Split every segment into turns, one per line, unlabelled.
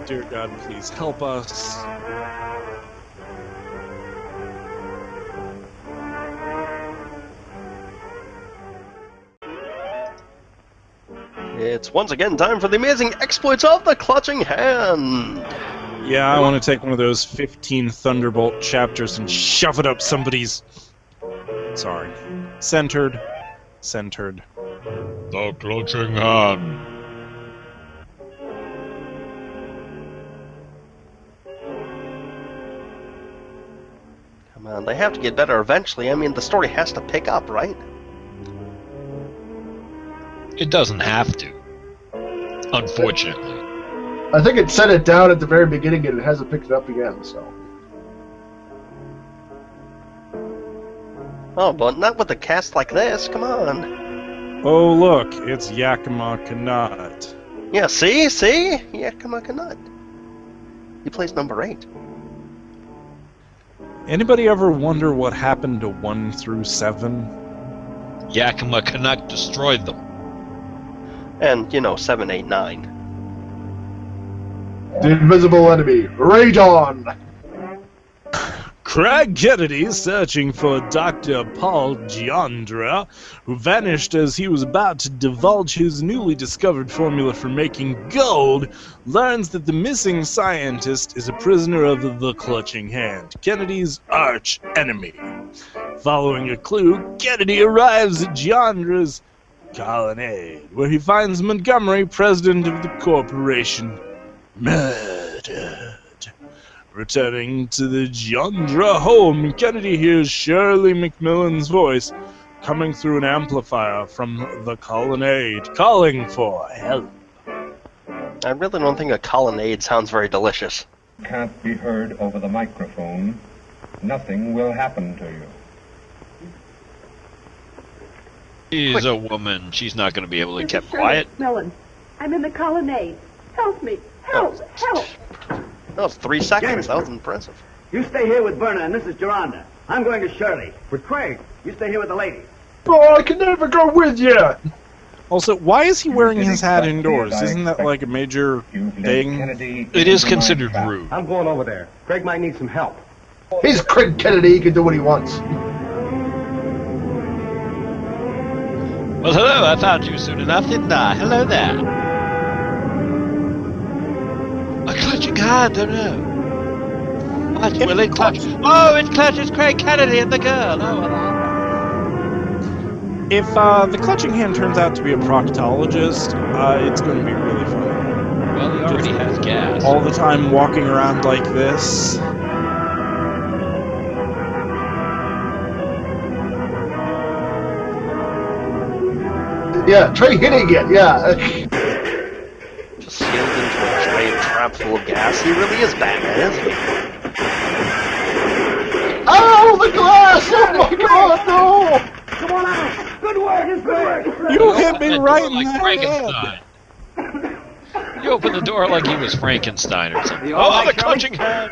Dear God, please help us.
It's once again time for the amazing exploits of the Clutching Hand!
Yeah, I want to take one of those 15 Thunderbolt chapters and shove it up somebody's... Sorry. Centered.
The Clutching Hand.
Come on, they have to get better eventually. I mean, the story has to pick up, right?
It doesn't have to. Unfortunately.
I think it set it down at the very beginning and it hasn't picked it up again, so.
Oh, but not with a cast like this, come on.
Oh, look, it's Yakima Kanat.
Yeah, see? Yakima Kanat. He plays number 8.
Anybody ever wonder what happened to 1 through 7?
Yakima Canuck destroyed them.
And, 7, 8, 9.
The invisible enemy, rage on!
Craig Kennedy searching for Dr. Paul Giandra, who vanished as he was about to divulge his newly discovered formula for making gold, learns that the missing scientist is a prisoner of the Clutching Hand, Kennedy's arch enemy. Following a clue, Kennedy arrives at Giandra's colonnade, where he finds Montgomery, president of the corporation, murdered. Returning to the Giandra home, Kennedy hears Shirley MacMillan's voice coming through an amplifier from the colonnade, calling for help.
I really don't think a colonnade sounds very delicious.
Can't be heard over the microphone. Nothing will happen to you.
She's a woman. She's not going to be able to
This
keep
is Shirley
quiet.
MacMillan. I'm in the colonnade. Help me! Help! Help!
That was 3 seconds, that was impressive.
You stay here with Berna and Mrs. Geronda. I'm going to Shirley. With Craig. You stay here with the ladies.
Oh, I can never go with you!
Also, why is he wearing his hat indoors? Isn't that like a major thing?
It is considered rude.
I'm going over there. Craig might need some help.
He's Craig Kennedy, he can do what he wants.
Well, hello, I found you soon enough, didn't I? Hello there. A clutching hand, oh no. What will it clutch? Oh, it clutches Craig Kennedy and the girl. Oh, well,
If the Clutching Hand turns out to be a proctologist, it's going to be really funny.
well, he already has gas.
All the time walking around like this.
Yeah, try hitting it, yeah.
Just sealed into a giant trap full of gas. He really is Batman, isn't he?
Oh, the glass! Oh my god, no!
Come on out! Good work! Good work!
You hit me right in
like
the
Frankenstein.
head!
You opened the door like he was Frankenstein or something.
You all
Oh,
right,
the
Shirley?
clutching hand!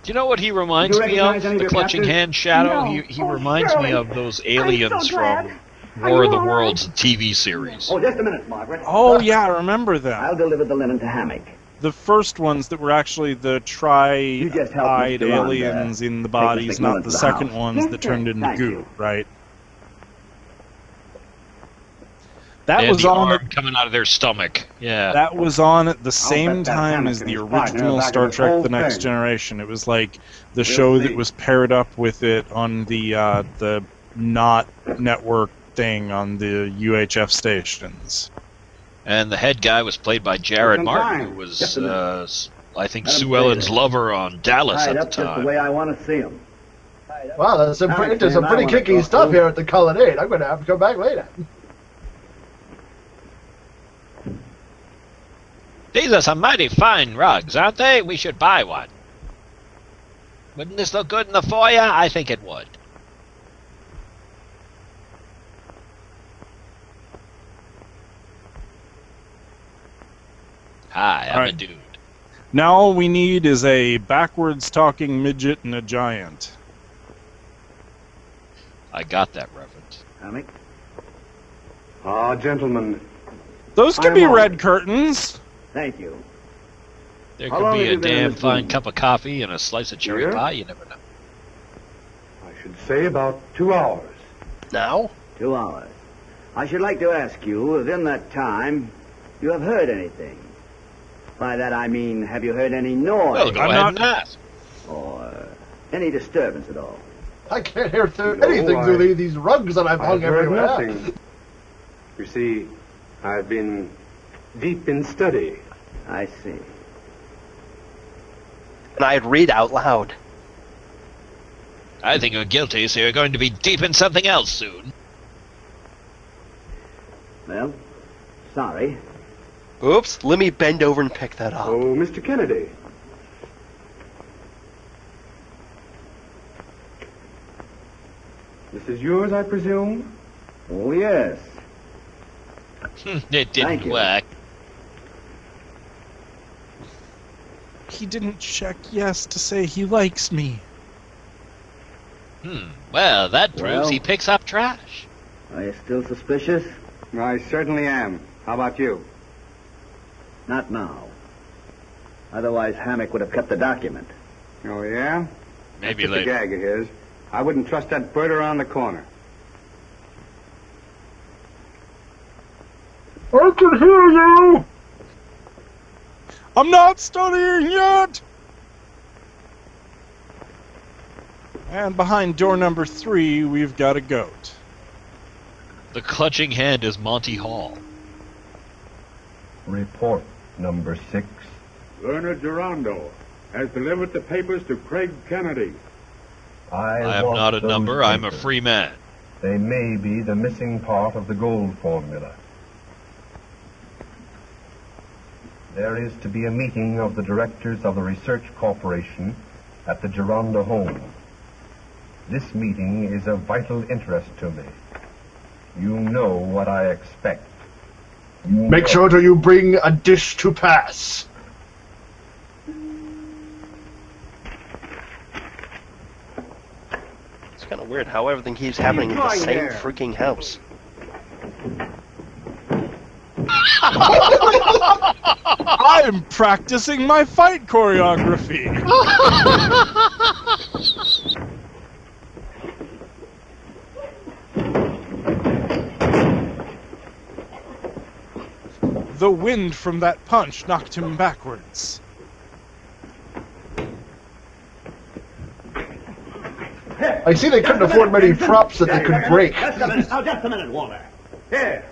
Do you know what he reminds
You
me
recognize
of?
any of
The
your
clutching
captors?
hand shadow?
No.
He
Oh,
reminds me
Shirley.
of those aliens
so glad.
from
Are
War
you
of the
all right?
Worlds TV series.
Oh, just a minute, Margaret.
Oh yeah, I remember
I'll
that.
deliver the linen to Hammock.
The first ones that were actually the
just help
tri-eyed
Mr. Ron,
aliens in the
take
bodies,
Mr.
not
Mullen
the
to the
second
house.
ones
Yes,
that
sir.
turned into
Thank
goo,
you.
right? That
And
was
the
on
arm coming out of their stomach. Yeah.
That was on at the same
bet that
time
Hammock
as
and
the
his partner
original
back in
Star
this
Trek:
whole
The Next
thing.
Generation. It was like the
We'll
show
see.
that was paired up with it on the not network thing on the UHF stations.
And the head guy was played by Jared
Some
Martin,
time.
who was,
Just a minute.
I think,
Let him
Sue
say
Ellen's
that.
lover on Dallas
Tied
at
up
the
just the
time.
way I want to see him.
Wow, there's some
Alex,
pretty
man, I wanna
kicky
talk
stuff
to
here at the colonnade. I'm gonna have to come back later.
These are some mighty fine rugs, aren't they? We should buy one. Wouldn't this look good in the foyer? I think it would. Hi, I'm a
Alright.
dude.
Now all we need is a backwards talking midget and a giant.
I got that reference.
Hammock? Ah, gentlemen.
Those could be red curtains.
Thank you.
There
How
could
long
be
have
a
you been in
damn
this
fine
room?
cup of coffee and a slice of cherry
Here?
pie. You never know.
I should say about 2 hours.
Now?
2 hours. I should like to ask you, if in that time you have heard anything. By that I mean, have you heard any noise
Well, go
I'm
ahead
not-
and ask.
or any disturbance at all?
I can't hear anything through these rugs that I've hung
I've heard
everywhere.
nothing. You see, I've been deep in study.
I see.
And I'd read out loud.
I think you're guilty, so you're going to be deep in something else soon.
Well, sorry.
Oops, let me bend over and pick that up.
Oh, Mr. Kennedy. This is yours, I presume?
Oh, yes.
It
Thank
didn't
you.
work.
He didn't check yes to say he likes me.
Well, that proves
Well-
he picks up trash.
Are you still suspicious?
I certainly am. How about you?
Not now. Otherwise, Hammock would have kept the document.
Oh, yeah?
Maybe
Just a
later.
gag of his. I wouldn't trust that bird around the corner.
I can hear you!
I'm not studying yet! And behind door number 3, we've got a goat.
The clutching hand is Monty Hall.
Report number 6.
Leonard Durando has delivered the papers to Craig Kennedy.
I am not a number, I'm a free man.
They may be the missing part of the gold formula. There is to be a meeting of the directors of the Research Corporation at the Geronda home. This meeting is of vital interest to me. You know what I expect.
Make sure that you bring a dish to pass.
It's kind of weird how everything keeps happening in the
doing
same
here?
freaking house.
I'm practicing my fight choreography. The wind from that punch knocked him backwards.
I see they couldn't afford many props that they could break.
Just a minute. Now, just a minute, Walter. Here.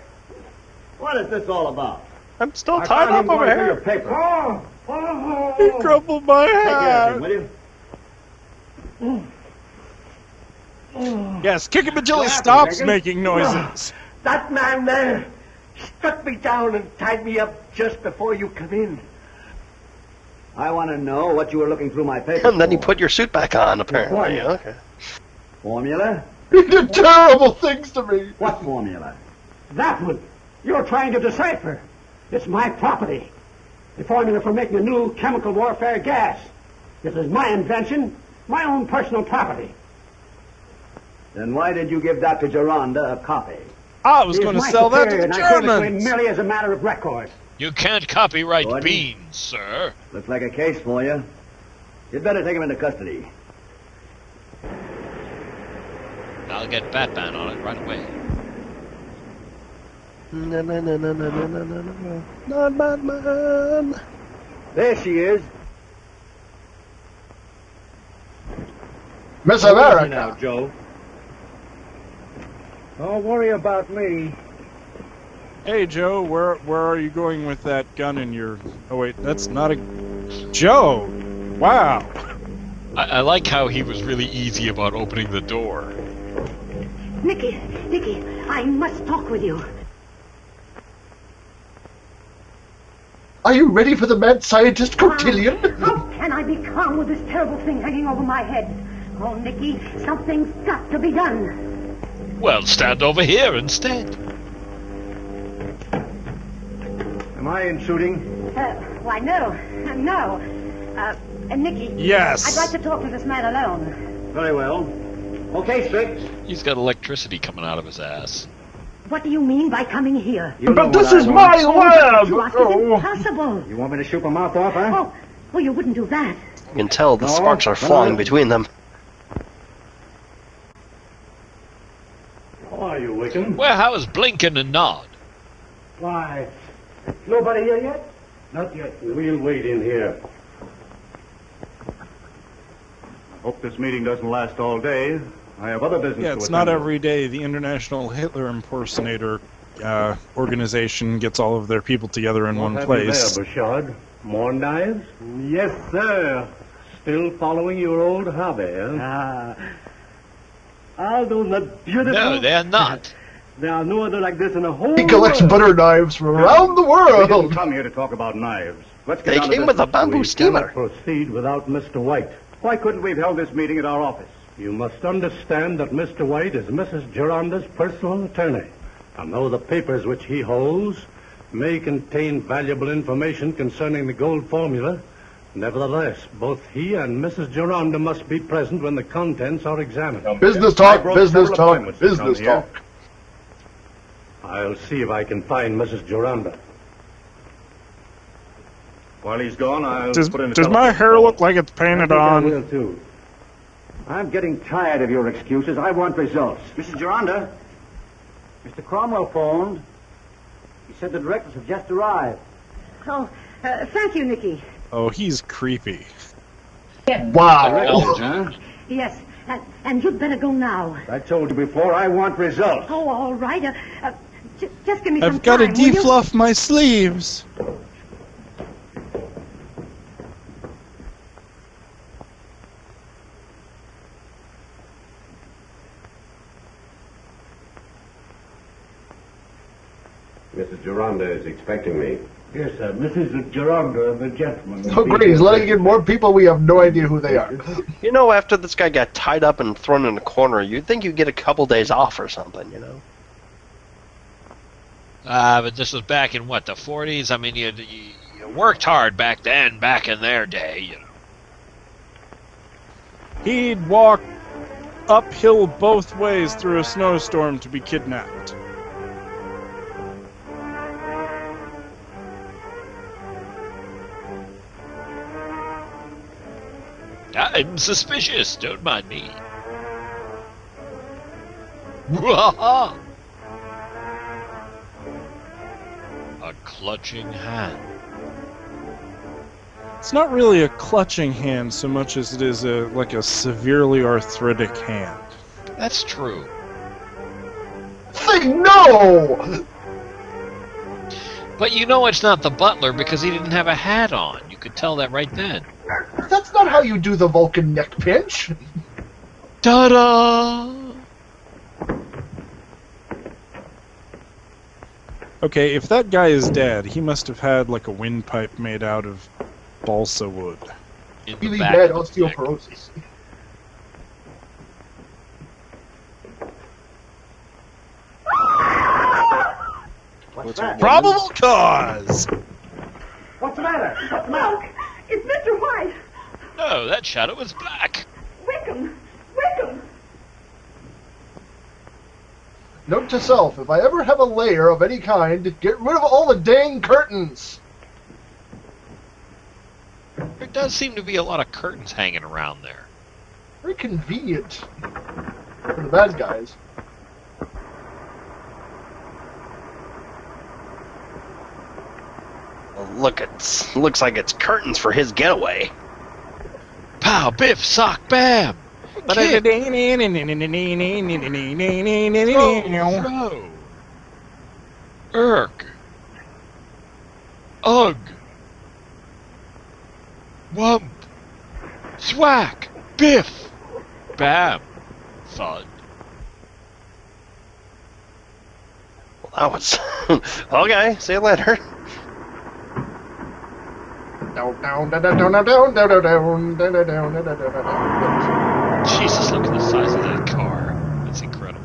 What is this all about?
I'm still tied up over
Your
here.
paper.
He crumpled my
Take care of
hat.
him, will you?
Yes, kick him until he
What happened,
stops
Jenkins?
making noises.
That man there struck me down and tied me up just before you come in.
I want to know what you were looking through my paper
And then you
for.
put your suit back on, apparently.
Formula.
Okay.
Formula?
He did terrible things to me.
What formula?
That one you're trying to decipher. It's my property. The formula for making a new chemical warfare gas. It is my invention, my own personal property.
Then why did you give Dr. Geronda a copy?
I was
He is
going to
my
sell that to
superior,
the
and I gave it to him
Germans.
merely as a matter of record.
You can't copyright
Gordon?
beans, sir.
Looks like a case for you. You'd better take him into custody.
I'll get Batman on it right away.
No, no, no, no, no, no, no, no, no. Not Batman.
There she is.
Miss
Now,
America.
Joe. Don't worry about me.
Hey, Joe, where are you going with that gun in your... Oh, wait, that's not a... Joe! Wow.
I like how he was really easy about opening the door.
Nicky, I must talk with you.
Are you ready for the mad scientist cotillion?
How can I be calm with this terrible thing hanging over my head? Oh, Nicky, something's got to be done.
Well, stand over here instead.
Am I intruding?
Why, no. Nicky.
Yes.
I'd like to talk to this man alone.
Very well. Okay, Strick.
He's got electricity coming out of his ass.
What do you mean by coming here?
But this is my lab!
Trust, it's impossible.
You want me to shoot my mouth off, huh?
Oh, you wouldn't do that.
You can tell the
No,
sparks are
come
flying
on.
between them.
How are you, Wickham?
Well, how is Blinken and Nod?
Why, nobody here yet? Not yet. We'll wait in here. Hope this meeting doesn't last all day. I have other business
Yeah,
to
it's
attend
not
to.
every day the International Hitler Impersonator organization gets all of their people together in
What
one
have
place.
you there, Bouchard? More knives? Yes, sir. Still following your old hobby, huh? Are those not beautiful?
No, they're not.
There are no other like this in the whole
He collects
world.
butter knives from around the
We didn't
world.
come here to talk about knives. Let's get
They
down to
came with a
business.
bamboo
We
steamer.
cannot proceed without Mr. White. Why couldn't we have held this meeting at our office? You must understand that Mr. White is Mrs. Geronda's personal attorney. And though the papers which he holds may contain valuable information concerning the gold formula, nevertheless, both he and Mrs. Geronda must be present when the contents are examined.
Business
I
talk,
broke
business
several
talk,
appointments to come
business
here.
talk.
I'll see if I can find Mrs. Geronda. While he's gone, I'll
Does
put in a
my
telephone
hair
call.
look like it's painted
I
on?
will, too. I'm getting tired of your excuses. I want results.
Mrs. Geronda, Mr. Cromwell phoned. He said the directors have just arrived.
Oh, thank you, Nicky.
Oh, he's creepy.
Wow.
Directors, huh?
Yes, and you'd better go now.
I told you before, I want results.
Oh, all right. Just give me some
I've got to
time, will you?
defluff my sleeves.
Mrs. Geronda is expecting me.
Yes, sir. Mrs. Geronda and the gentleman.
Oh, great. He's letting in more people. We have no idea who they are.
You know, after this guy got tied up and thrown in a corner, you'd think you'd get a couple days off or something, you know?
But this was back in, what, the 40s? I mean, you worked hard back then, back in their day, you know.
He'd walk uphill both ways through a snowstorm to be kidnapped.
I'm suspicious, don't mind me. A clutching hand.
It's not really a clutching hand so much as it is like a severely arthritic hand.
That's true.
Thing, no!
But you know it's not the butler because he didn't have a hat on. You could tell that right then.
That's not how you do the Vulcan neck pinch.
Ta-da!
Okay, if that guy is dead, he must have had like a windpipe made out of balsa wood.
In the
Really
back
bad
of the neck.
osteoporosis.
What's that?
Probable cause!
What's the matter? What's the
Look, it's Mr. White.
No, that shadow was black.
Wickham! Wickham!
Note to self, if I ever have a layer of any kind, get rid of all the dang curtains!
There does seem to be a lot of curtains hanging around there.
Very convenient for the bad guys.
Well, look, looks like it's curtains for his getaway.
Pow, biff, sock, bam! Kick, throw, Erg. Ugh. Wump. Swack. Biff. Bam. Thud.
Well, that was... Okay, see you later.
Jesus, look at the size of that car. That's incredible.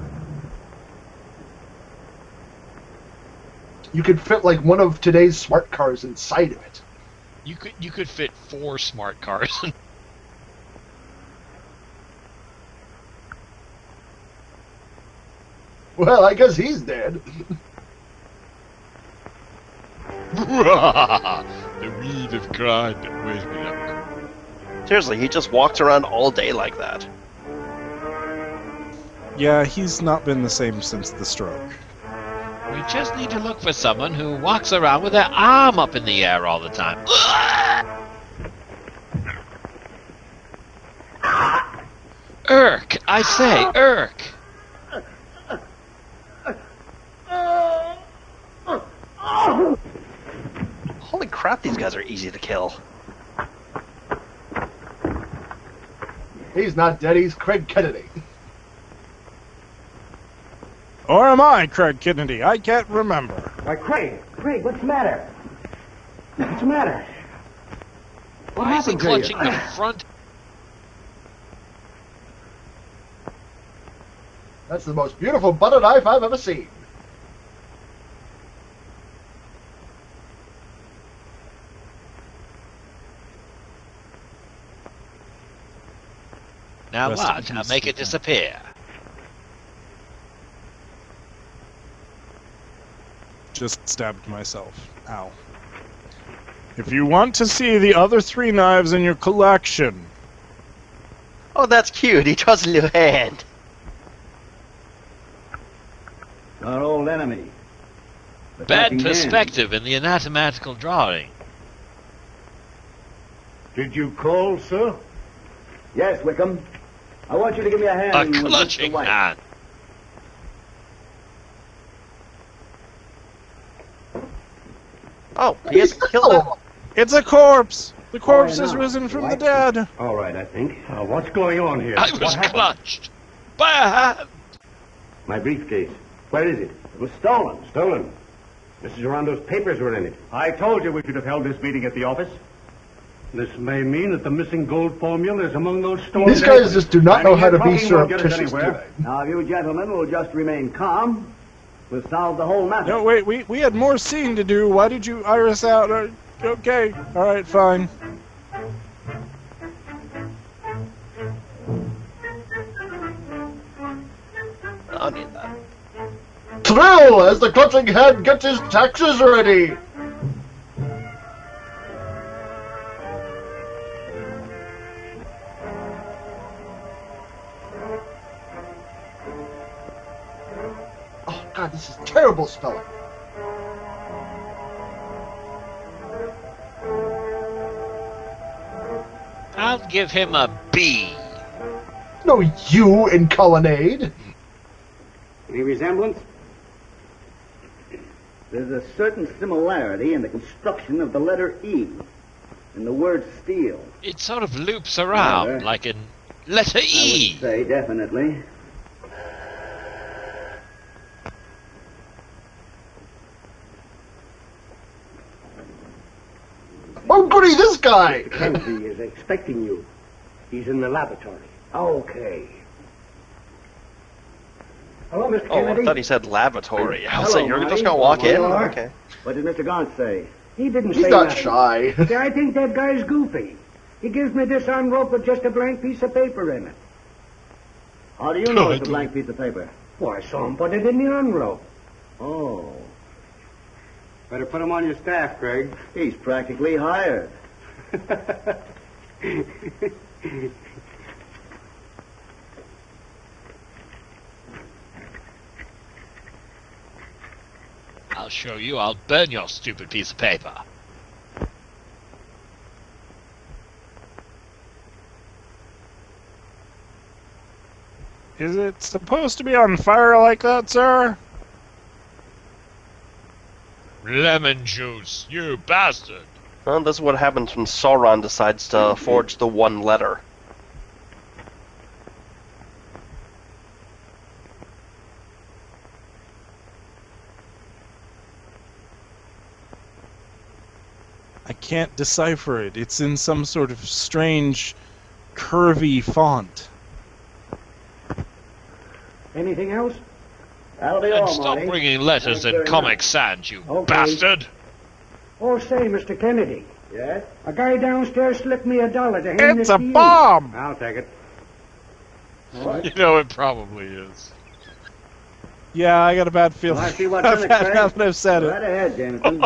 You could fit like one of today's smart cars inside of it.
You could fit 4 smart cars.
Well, I guess he's dead.
The weed of crime. Wait a minute.
Seriously, he just walks around all day like that.
Yeah, he's not been the same since the stroke.
We just need to look for someone who walks around with their arm up in the air all the time. Irk! I say, Irk!
Holy crap, these guys are easy to kill.
He's not dead, he's Craig Kennedy.
Or am I Craig Kennedy? I can't remember.
Why, Craig, what's the matter? What's the matter?
Why is he clutching the front?
That's the most beautiful butter knife I've ever seen.
Now
Rest in
what? I'll
peace,
make it
Ethan.
disappear.
Just stabbed myself. Ow. If you want to see the other 3 knives in your collection,
Oh, that's cute. He draws a new hand.
Our old enemy. The
Bad
talking hand.
perspective in the anatomical drawing.
Did you call, sir?
Yes, Wickham. I want you to give me a hand.
A
with Mr.
clutching
White.
hand.
Oh, he hasn't killed him.
it's a corpse! The corpse
I
has
know.
risen from the
What?
dead!
All right, I think. What's going on here?
I was
What happened?
clutched by a hand.
My briefcase. Where is it?
It was stolen.
Stolen. Mrs. Gerondo's papers were in it.
I told you we should have held this meeting at the office. This may mean that the missing gold formula is among those stolen.
These guys just do not know how to be
Talking won't get us
surreptitious, do
anywhere.
they?
Now, if you gentlemen will just remain calm, we'll solve the whole matter.
No, wait, we had more scene to do. Why did you iris out? Okay, alright, fine.
I don't need that.
Thrill as the clutching hand gets his taxes ready. Oh God, this is terrible spelling.
I'll give him a B.
No, you in colonnade.
Any resemblance?
There's a certain similarity in the construction of the letter E in the word steel.
It sort of loops around
Rather.
like in letter
I
E.
would say definitely.
Oh goody, this guy!
Kennedy is expecting you. He's in the laboratory.
Okay.
Hello, Mr.
Oh, I
Kennedy.
thought he said lavatory. I was
Hello,
like, you're just
Marty.
gonna walk in?
You are?
Okay.
What did Mr. Gaunt say?
He didn't
He's
say
not
nothing.
shy.
See, I think that guy's goofy. He gives me this envelope with just a blank piece of paper in it.
How do you know it's a blank piece of paper?
Well, I saw him put it in the envelope.
Oh,
Better put him on your staff, Craig.
he's practically hired.
I'll show you. I'll burn your stupid piece of paper.
Is it supposed to be on fire like that, sir?
Lemon juice, you bastard.
Well, this is what happens when Sauron decides to forge the one letter.
I can't decipher it. It's in some sort of strange, curvy font.
Anything else?
That'll be
And
all,
stop
Marty.
bringing letters
Thanks
in
very
Comic
much.
Sans, you
Okay.
bastard.
Oh, say, Mr. Kennedy.
Yes?
A guy downstairs slipped me $1 to hand
It's
this
a
to you.
bomb!
I'll take it.
You know it probably is.
Yeah, I got a bad feeling.
Well, I see what's in it, Craig.
Now that I've said
Right
it.
ahead, Jameson.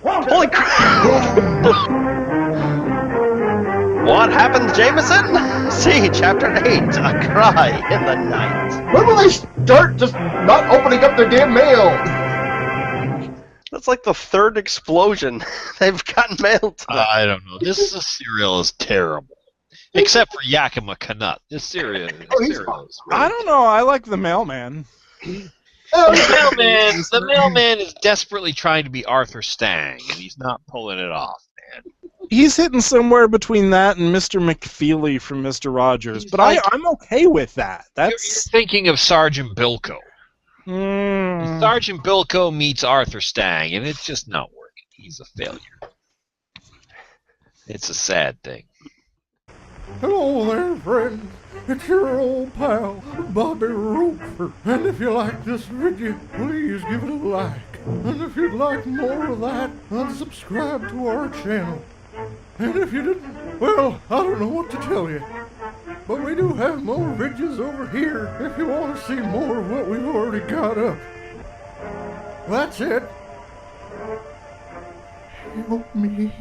Holy crap! What happened, Jameson? See, Chapter 8, A Cry in the Night.
When will they start just not opening up their damn mail?
That's like the third explosion they've gotten mailed to them.
I don't know. This cereal is terrible. Except for Yakima Canutt. This cereal is really
I don't know. I like the mailman.
The mailman is desperately trying to be Arthur Stang, and he's not pulling it off, man.
He's hitting somewhere between that and Mr. McFeely from Mr. Rogers, but I'm okay with that.
You're thinking of Sergeant Bilko. Sergeant Bilko meets Arthur Stang, and it's just not working. He's a failure. It's a sad thing.
Hello there, friends. It's your old pal, Bobby Roper. And if you like this video, please give it a like. And if you'd like more of that, unsubscribe to our channel. And if you didn't, well, I don't know what to tell you. But we do have more videos over here if you want to see more of what we've already got up. That's it. Help me.